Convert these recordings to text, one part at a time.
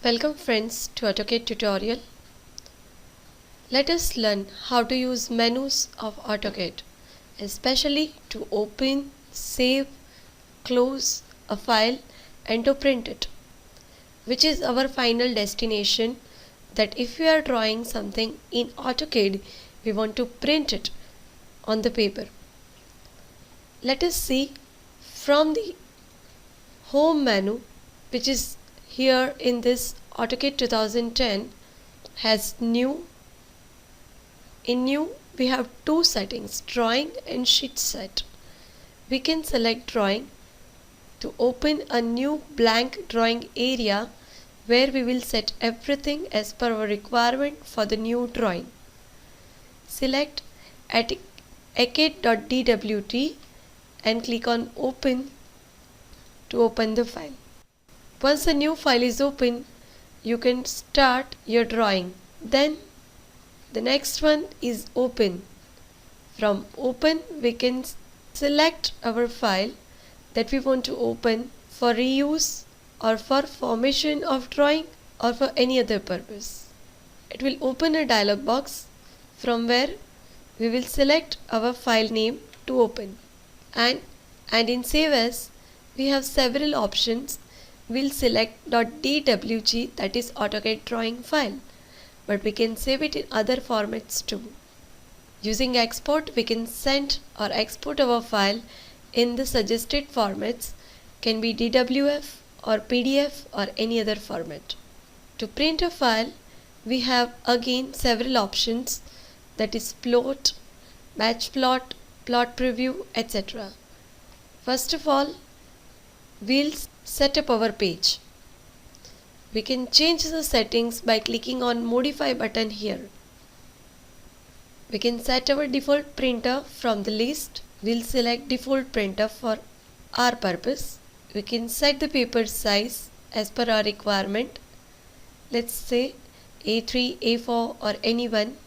Welcome friends to Autocad tutorial. Let us learn how to use menus of Autocad, especially to open, save, close a file and to print it, which is our final destination. That if we are drawing something in Autocad, we want to print it on the paper. Let us see from the home menu, which is here in this Autocad 2010 has new. In new we have two settings, drawing and sheet set. We can select drawing to open a new blank drawing area where we will set everything as per our requirement for the new drawing. Select autocad.dwt and click on open to open the file. Once the new file is open, you can start your drawing. Then the next one is open. From open we can select our file that we want to open for reuse or for formation of drawing or for any other purpose. It will open a dialog box from where we will select our file name to open. And in save as we have several options. We'll select .dwg, that is AutoCAD drawing file, but we can save it in other formats too. Using export we can send or export our file in the suggested formats, can be DWF or PDF or any other format. To print a file we have again several options, that is plot, batch plot, plot preview, etc. First of all, we'll set up our page. We can change the settings by clicking on modify button here. We can set our default printer from the list. We'll select default printer for our purpose. We can set the paper size as per our requirement. Let's say A3, A4 or any one.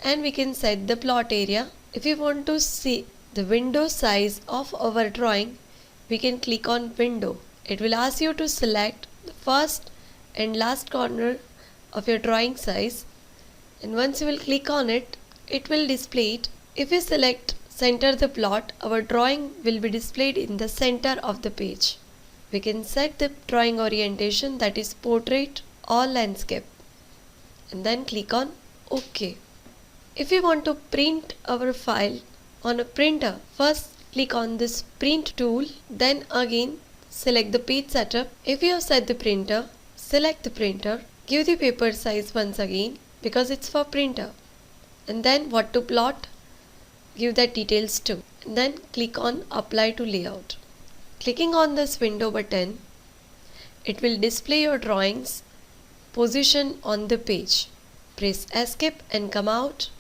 And we can set the plot area. If you want to see the window size of our drawing, we can click on window. It will ask you to select the first and last corner of your drawing size, and once you will click on it, it will display it. If you select center the plot, our drawing will be displayed in the center of the page. We can set the drawing orientation, that is portrait or landscape, and then click on OK. If we want to print our file on a printer, first click on this print tool, then again select the page setup. If you have set the printer, select the printer, give the paper size once again because it's for printer, and then what to plot, give that details too, and then click on apply to layout. Clicking on this window button, it will display your drawings position on the page. Press escape and come out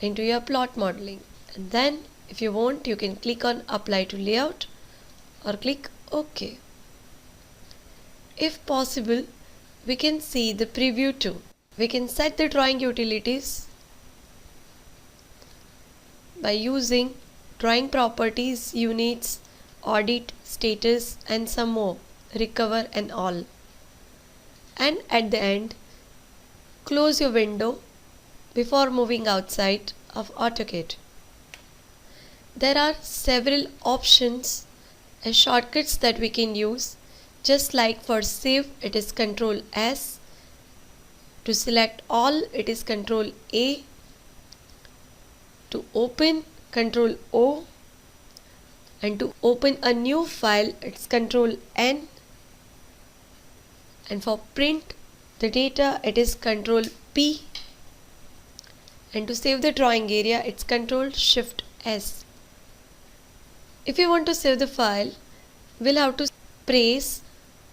into your plot modeling, and then if you want you can click on apply to layout or click OK. If possible, we can see the preview too. We can set the drawing utilities by using drawing properties, units, audit, status and some more, recover and all. And at the end, close your window before moving outside of Autocad. There are several options and shortcuts that we can use. Just like for save, it is Ctrl S. To select all, it is Ctrl A. To open, Ctrl O. And to open a new file, it's Ctrl N. And for print the data, it is Ctrl P. And to save the drawing area, it's Ctrl Shift S. If you want to save the file, we'll have to press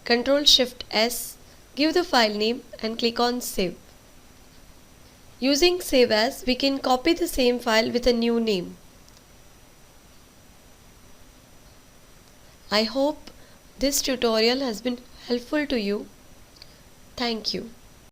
Ctrl Shift S, give the file name and click on save. Using save as, we can copy the same file with a new name. I hope this tutorial has been helpful to you. Thank you.